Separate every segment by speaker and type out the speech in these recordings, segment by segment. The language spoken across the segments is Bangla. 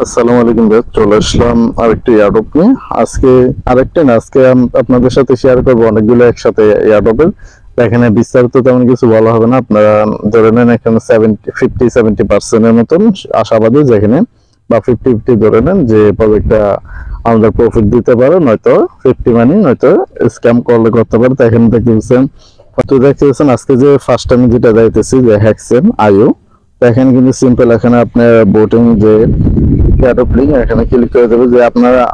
Speaker 1: আসসালামু আলাইকুম ভাই, চলে আসলাম আরেকটি এয়ারড্রপ নিয়ে। আজকে আপনাদের সাথে শেয়ার করবো অনেকগুলো একসাথে এয়ারড্রপের। এখানে বিস্তারিত তেমন কিছু বলা হবে না, আপনারা ধরে নেন এখানে 50-70% মতন আশাবাদী, যেখানে বা 50-50 ধরে নেন যে প্রজেক্টটা আমাদের প্রফিট দিতে পারে, নয়তো 50 মানি নয়তো স্ক্যাম করতে পারে। তো এখানে দেখতেছেন আজকে যে ফার্স্ট আমি যেটা যাইতেছি যে হ্যাকসেন আইও। এখানে কিন্তু সিম্পল, এখানে আপনার বোটিং যে ক্যাটাপ্লিং, এখানে ক্লিক করে দেবে যে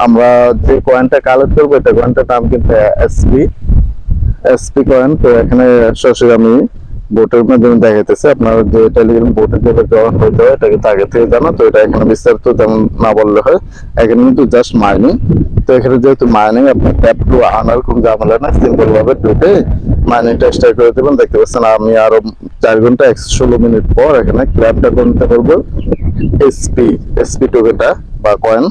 Speaker 1: আমরা যে কয়েনটা কালেক্ট করবো এটা কয়েনটার নাম কিন্তু এসপি কয়েন। তো এখানে সরাসরি আমি বোটের মাধ্যমে দেখাইতেছে আপনার যে টেলিগ্রাম বোটে যেটা জয়েন হইতে হয় এটা কিন্তু আগে থেকে জানা। তো এটা এখানে বিস্তারিত তেমন না বললে হয়, এখানে কিন্তু জাস্ট মাইনিং। তো এখানে যেহেতু মাইনিং, আপনার ট্যাপ টু আনার খুব ঝামেলা না, সিম্পল ভাবে ঢুকে মাইনিংটা স্টার্ট করে দেবেন। দেখতে পাচ্ছেন আমি আরো 4 ঘন্টা 116 মিনিট পর এখানে ক্ল্যাপটা করতে পারবো এসপি টোকেনটা বা কয়েন।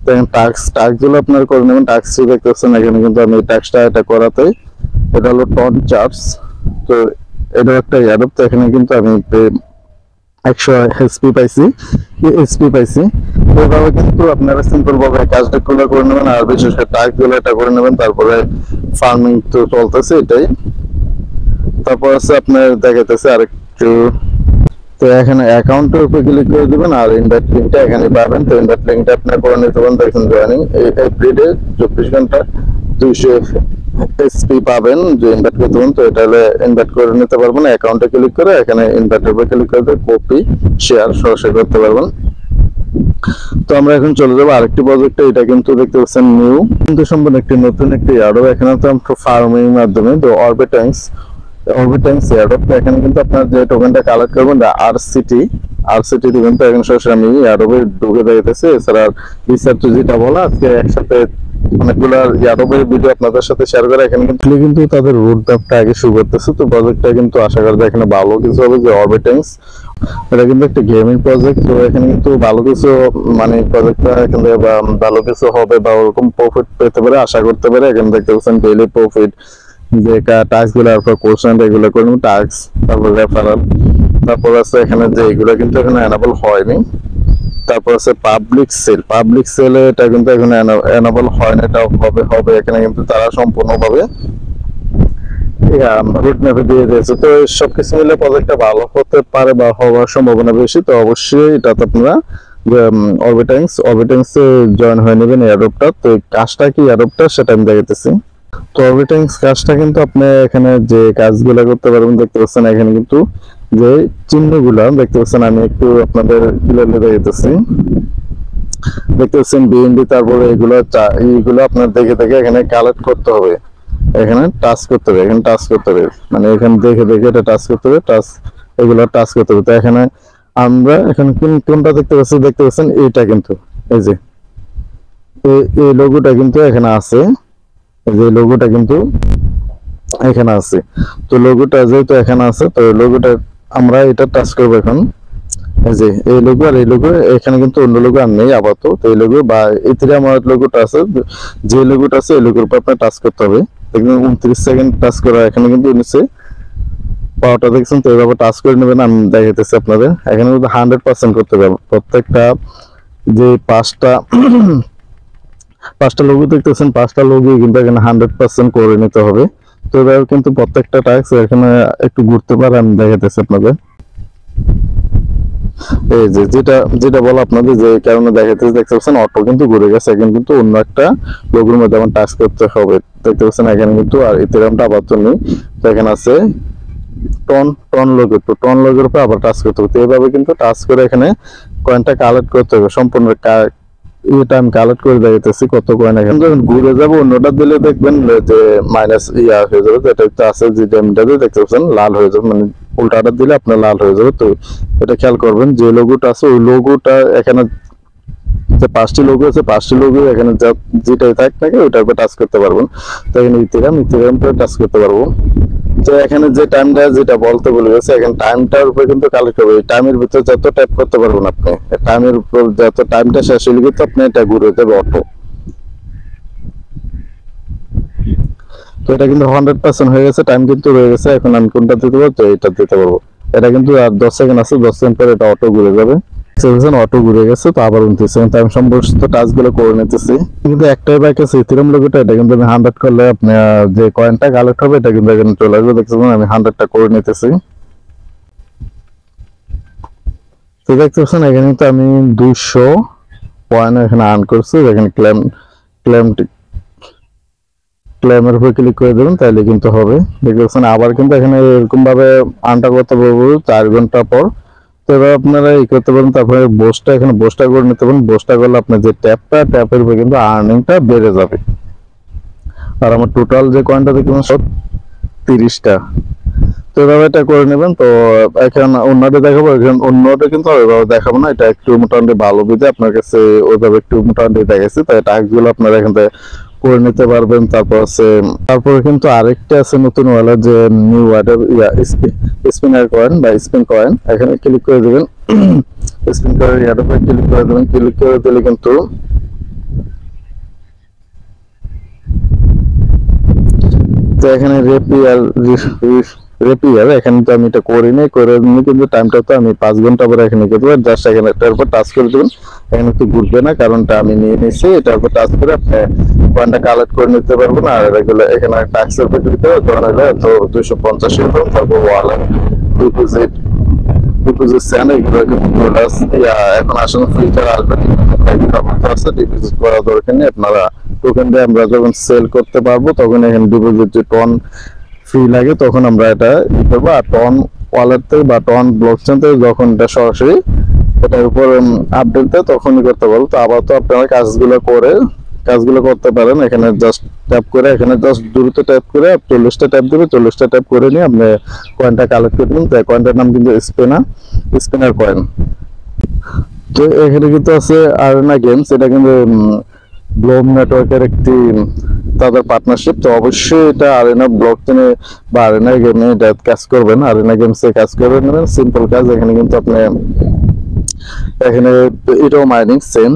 Speaker 1: তো টাস্ক গুলো আপনারা করে নেবেন। টাস্ক দেখতে পাচ্ছেন এখানে কিন্তু আমি টাস্কটা এটা করাতে, এটা হলো টন চার্জ। তো এটা একটা এয়ারড্রপ। তো এখানে কিন্তু আমি 100 এসপি পাইছি। এইভাবে কিন্তু আপনারা সিম্পল ভাবে কাজটা করে নেবেন, আর বিশেষ করে টাস্ক গুলো এটা করে নেবেন। তারপরে ফার্মিং তো চলতেছে এটাই। তারপর আছে আপনার দেখাইতেছে আরেকটু। তো এখানে অ্যাকাউন্টের উপর ক্লিক করে দিবেন, আর ইনভাইট লিঙ্কটা এখানে পাবেন। তো ইনভাইট লিঙ্কটা আপনার করে নিতে পারেন। দেখুন জয়েনিং এভরিডে 24 ঘন্টা 200 এসপি পাবেন যে ইনভাইট করতে পারেন। তো এটা হলে ইনভাইট করে নিতে পারবেন। অ্যাকাউন্টে ক্লিক করে এখানে ইনভাইটের উপর ক্লিক করে কপি শেয়ার সরাসরি করতে পারবেন। তো আমরা এখন চলে যাবো আরেকটি প্রজেক্টে। এটা কিন্তু দেখতে পাচ্ছেন নিউ, কিন্তু সম্পূর্ণ একটি নতুন একটি এয়ারড্রপ। এখানে তো আমরা ফার্মিং মাধ্যমে তো অরবিটাংস এয়ারড্রপ। এখানে কিন্তু আপনার যে টোকেনটা কালেক্ট করবেন আরসিটি দিবেন। তো এখন সরাসরি আমি এয়ারড্রপে ঢুকে দেখতেছি। এছাড়া রিসার্চ যেটা বলা আজকে একসাথে অনেকগুলো এয়ারড্রপের ভিডিও আপনাদের সাথে শেয়ার করে। এখানে কিন্তু তাদের রুট ম্যাপটা আগে শুরু করতেছে। তো প্রজেক্টটা কিন্তু আশা করা যায় এখানে ভালো কিছু হবে। যে অরবিটাংস, এটা কিন্তু একটা গেমিং প্রজেক্ট। তো এখানে কিন্তু ভালো কিছু মানে প্রজেক্টটা এখানে ভালো কিছু হবে বা ওরকম প্রফিট পেতে পারে আশা করতে পারে। এখানে দেখতে পাচ্ছেন ডেইলি প্রফিট, যে টাস্ক গুলো আর কোশ্চেন এগুলো করে টাস্ক, তারপর রেফারেল, তারপর আছে এখানে যে এগুলো কিন্তু এখানে এনাবল হয়নি। তারপর আছে পাবলিক সেলে এটা কিন্তু এখানে এনাবল হয় না, এটা হবে এখানে কিন্তু তারা সম্পূর্ণভাবে রুট ম্যাপে দিয়ে দিয়েছে। তো সবকিছু মিলে প্রজেক্টটা ভালো হতে পারে বা হওয়ার সম্ভাবনা বেশি। তো অবশ্যই এটাতে আপনারা অরবিটাংস জয়েন হয়ে নেবেন এয়ারড্রপটা। তো কাজটা কি এয়ারড্রপটা সেটা আমি দেখাতেছি। তো অরবিটাংস কাজটা কিন্তু আপনি এখানে যে কাজগুলো করতে পারবেন, দেখতে পাচ্ছেন এখানে কিন্তু যে চিহ্নগুলো দেখতে পাচ্ছেন, আমি একটু আপনাদের ক্লিয়ারলি দেখাতেছি। দেখতে পাচ্ছেন বিএনডি, তারপরে এইগুলো আপনার দেখে এখানে কালেক্ট করতে হবে, এখানে টাচ করতে হবে, মানে এখানে দেখে এটা টাচ করতে হবে, এগুলো টাচ করতে হবে। তো এখানে আমরা এখানে কোনটা দেখতে পাচ্ছেন এইটা কিন্তু এই যে এই লোগোটা কিন্তু এখানে আছে, যে লোগোটা কিন্তু এখানে আছে। তো লোগোটা যেহেতু এখানে আছে, তো লোগোটা আমরা এটা টাচ করবো এখন। এই যে এই লোগো আর এই লোগো, এখানে কিন্তু অন্য লোগো আর নেই আপাতত। তো এই লোগো বা এতে আমার লোগোটা আছে, যে লোগোটা আছে এই লোগোর উপর আপনার টাচ করতে হবে। দেখবেন 29 সেকেন্ড টাচ করা, এখানে কিন্তু নিচে পাওয়ারটা দেখছেন। তো এইভাবে টাচ করে নেবেন। আমি দেখাইতেছি আপনাদের। এখানে কিন্তু 100% করতে হবে প্রত্যেকটা, যে পাঁচটা লোগো দেখতেছেন, 5টা লোগো কিন্তু এখানে 100% করে নিতে হবে। তো এবার কিন্তু প্রত্যেকটা টাস্ক এখানে একটু ঘুরতে পারে, আমি দেখাতেছি আপনাদের। এই যে যেটা বলা আপনাদের, যে কারণে দেখাতেছি, দেখতে পাচ্ছেন অটো কিন্তু ঘুরে গেছে। এখন কিন্তু অন্য একটা লোগোর মধ্যে আমার টাস্ক করতে হবে। দেখতে পাচ্ছেন এখানে কিন্তু আর ইথেরিয়ামটা আপাতত নেই। তো এখানে আছে টন লোগো, তো টন লোগোর উপর আবার টাচ করতে হবে। তো এইভাবে কিন্তু টাচ করে এখানে কয়েনটা কালেক্ট করতে হবে সম্পূর্ণ। এটা আমি কালেক্ট করে দেখাইতেছি কত কয়েন। এখন যখন ঘুরে যাবো অন্যটা দিলে দেখবেন যে মাইনাস হয়ে যাবে। যেটা আছে যে ডেমটাতে দেখতে পাচ্ছেন লাল হয়ে যাবে, মানে উল্টাটা দিলে আপনার লাল হয়ে যাবে। তো এটা খেয়াল করবেন, যে লোগোটা আছে ওই লোগোটা এখানে যে 5টি লোগো আছে, 5টি লোগো এখানে যেটাই থাক নাকি ওইটার উপর টাচ করতে পারবেন। তো এখানে ইথেরিয়াম করে টাচ করতে পারবো। তো এখানে যে টাইমটা যেটা বলতে বলে গেছে, এখানে টাইমটার উপরে কিন্তু কালেক্ট হবে। এই টাইমের ভিতরে যত টাইপ করতে পারবেন আপনি, টাইমের উপর যত টাইমটা শেষ হলে কিন্তু আপনি এটা ঘুরে যাবে অটো। তো এটা কিন্তু 100% হয়ে গেছে, টাইম কিন্তু রয়ে গেছে। এখন আমি কোনটা দিতে পারবো, তো এটা দিতে পারবো। এটা কিন্তু আর 10 সেকেন্ড আছে, 10 সেকেন্ড পরে এটা অটো ঘুরে যাবে। অটো ঘুরে গেছে, তো আবার উনতেছে, তো আমি সমস্ত টাস্কগুলো করে নিতেছি। কিন্তু একটাই বাইক আছে ইথেরিয়াম লোগোটা, এটা কিন্তু আমি 100 করলে আপনার যে কয়েনটা কালেক্ট হবে এটা কিন্তু এখানে চলে আসবে। দেখতেছেন আমি 100টা করে নিতেছি। তো দেখতেছেন এখানে কিন্তু আমি 200 পয়েন্ট এখানে আর্ন করছি। এখানে ক্লেমের উপর ক্লিক করে দেবেন, তাহলে কিন্তু হবে। দেখতেছেন আবার কিন্তু এখানে এরকম ভাবে আর্নটা করতে পারবো 4 ঘন্টা পর। তো এবার আপনারা এই করতে পারেন, তারপরে এখানে বোস্টটা করে নিতে পারেন। বোস্টটা করলে আপনার যে ট্যাপের উপর কিন্তু আর্নিংটা বেড়ে যাবে। আর আমার টোটাল যে কয়েনটা দেখবেন 30টা। তো এভাবে এটা করে নেবেন। তো এখন অন্যটা দেখাবো, এখন অন্যটা কিন্তু ওইভাবে দেখাবো না, এটা একটু মোটামুটি ভালো বুঝে আপনার কাছে ওইভাবে একটু মোটামুটি দেখাচ্ছি। তাই টাস্কগুলো আপনারা এখান থেকে করে নিতে পারবেন। তারপরে কিন্তু আরেকটা আছে নতুন ওয়ালেট, যে নিউ ওয়াটার স্পিনার কয়েন বা স্পিন কয়েন, এখানে ক্লিক করে দেবেন। স্পিন কয়েন ইয়ার উপরে ক্লিক করে দেবেন। ক্লিক করে দিলে কিন্তু তো এখানে রেপিয়ার এখানে তো আমি এটা করিনি, কিন্তু টাইমটা তো আমি 5 ঘন্টা পরে এখানে করবো। জাস্ট এখানে এটার উপর টাচ করে দেবেন। এখানে একটু ঘুরবে না, কারণটা আমি নিয়ে নিচ্ছি। এটার উপর টাচ করে আপনি পয়েন্টটা কালেক্ট করে নিতে পারবেন। আর এগুলো এখানে ট্যাক্সের উপর ক্লিক করে ধরে নিলে তো 250 এরকম, তারপর ওয়ালেট ডিপোজিট চ্যানেল এগুলো এখন আসলে ফিল্টার আসবে আছে, ডিপোজিট করা দরকার নেই। আপনারা টোকেন দিয়ে আমরা যখন সেল করতে পারবো তখন এখানে ডিপোজিট যে টন ফ্রি লাগে তখন আমরা এটা করবো। আর টন ওয়ালেট থেকে বা টন ব্লকচেন থেকে যখন এটা সরাসরি এটার উপর আপডেট দেয় তখনই করতে পারবো। তো আবার তো আপনারা কাজগুলো করতে পারেন। এখানে জাস্ট ট্যাপ করে, এখানে জাস্ট দ্রুত ট্যাপ করে 40টা ট্যাপ দেবে, 40টা ট্যাপ করে নিয়ে আপনি কয়েনটা কালেক্ট করে দেবেন। তাই কয়েনটার নাম কিন্তু স্পিনার কয়েন। তো এখানে কিন্তু আছে আরেনা গেমস, এটা কিন্তু ব্লম নেটওয়ার্কের একটি তাদের পার্টনারশিপ। তো অবশ্যই এটা আরেনা ব্লকচেনে বা আরেনা গেমে এটা কাজ করবেন, আরেনা গেমসে কাজ করবেন। সিম্পল কাজ। এখানে কিন্তু আপনি এখানে এটাও মাইনিং সেম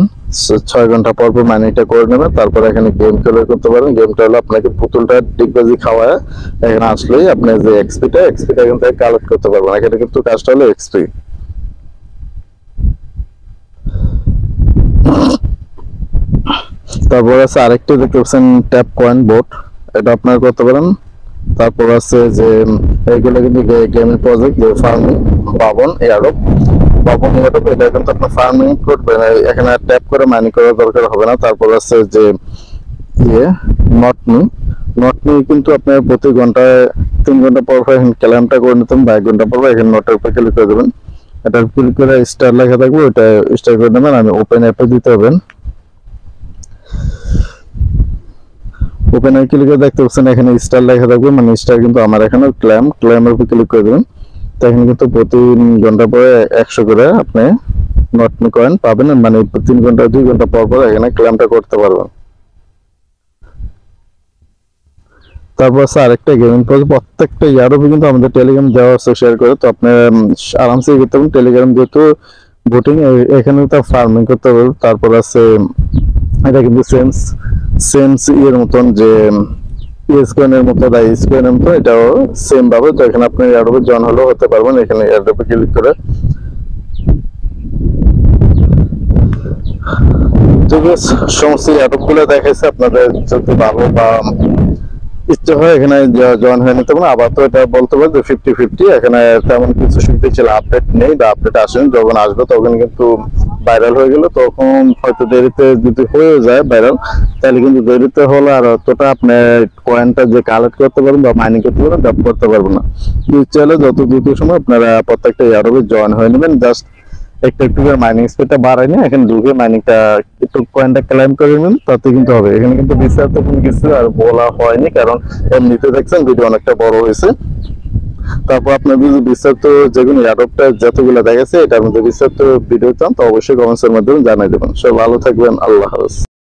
Speaker 1: 6 ঘন্টা পর মাইনিংটা করে নেবেন। তারপর এখানে গেম খেলে করতে পারেন। গেমটা হলো আপনাকে পুতুলটা ডিগবাজি খাওয়ায় এখানে আসলেই আপনি যে এক্সপিটা কিন্তু কালেক্ট করতে পারবেন। এখানে কিন্তু কাজটা হলো এক্সপি। তারপর আছে আরেকটা দেখতে পাচ্ছেন ট্যাপ কয়েন বোট, এটা আপনারা করতে পারেন। তারপর আছে যে এইগুলো কিন্তু গেমিং প্রজেক্ট, যে ফার্মিং এয়ারড্রপ এটা কিন্তু আপনার ফার্মিং করবেন। এখানে ট্যাপ করে মাইনিং করার দরকার হবে না। তারপর আছে যে নটমি কিন্তু আপনার প্রতি ঘন্টায় 3 ঘন্টা পর এখানে ক্লেমটা করে নিতেন, বা 1 ঘন্টা পর এখানে নোটের উপর ক্লিক করে দেবেন। এটা ক্লিক করে স্টার লেখা থাকবে, ওটা স্টার করে দেবেন। আমি ওপেন অ্যাপে দিতে হবেন। ওপেন অ্যাপ ক্লিক করে দেখতে পাচ্ছেন এখানে স্টার লেখা থাকবে, মানে স্টার কিন্তু আমার এখানে ক্লেমের উপর ক্লিক করে দেবেন। তো এখানে কিন্তু প্রতি ঘন্টা পরে 100 করে আপনি নটমি কয়েন পাবেন, মানে 2 ঘন্টা পর এখানে ক্লেমটা করতে পারবেন। তারপর আছে আরেকটা গেমিং প্রজেক্ট, প্রত্যেকটা ইয়ারও কিন্তু আমাদের টেলিগ্রাম দেওয়া আছে শেয়ার করে। তো আপনি আরামসে করতে পারেন। টেলিগ্রাম যেহেতু ভোটিং, এখানে তো ফার্মিং করতে পারবেন। তারপর আছে এটা কিন্তু সেন্স এর মতন, যে ইএসকয়েনের মতো বা ইসকয়েনের মতো, এটাও সেম ভাবে। তো এখানে আপনি এয়ারড্রপে জয়েন হলেও হতে পারবেন। এখানে এয়ারড্রপে ক্লিক করে সমস্ত এয়ারড্রপ গুলো দেখাইছে। আপনাদের যদি ভালো বা ইচ্ছে হয় এখানে জয়েন হয়ে নিতে পারেন। আবার তো এটা বলতে পারে যে 50-50, এখানে তেমন কিছু সুবিধা ছিল, আপডেট নেই বা আপডেট আসেনি। যখন আসবে তখন কিন্তু ভাইরাল হয়ে গেল, তখন হয়তো দেরিতে যদি হয়ে যায় ভাইরাল, তাহলে কিন্তু দেরিতে হলে আর অতটা আপনি কয়েনটা যে কালেক্ট করতে পারবেন বা মাইনিং করতে পারবেন ড্রপ করতে পারবেন না। ইচ্ছে হলে যত দ্রুত সময় আপনারা প্রত্যেকটা এয়ারড্রপে জয়েন হয়ে নেবেন। জাস্ট একটু করে মাইনিং স্পিডটা বাড়াই না, এখানে ঢুকে মাইনিংটা একটু কয়েনটা ক্লাইম করে নেবেন, তাতে কিন্তু হবে। এখানে কিন্তু বিস্তারিত কোনো কিছু আর বলা হয়নি, কারণ এমনিতে দেখছেন ভিডিও অনেকটা বড় হয়েছে। তারপর আপনার যদি বিস্তারিত যেগুলো এয়ারড্রপটা যতগুলো দেখেছে এটার মধ্যে বিস্তারিত ভিডিও চান, তো অবশ্যই কমেন্টসের মাধ্যমে জানাই দেবেন। সব ভালো থাকবেন, আল্লাহ হাফেজ।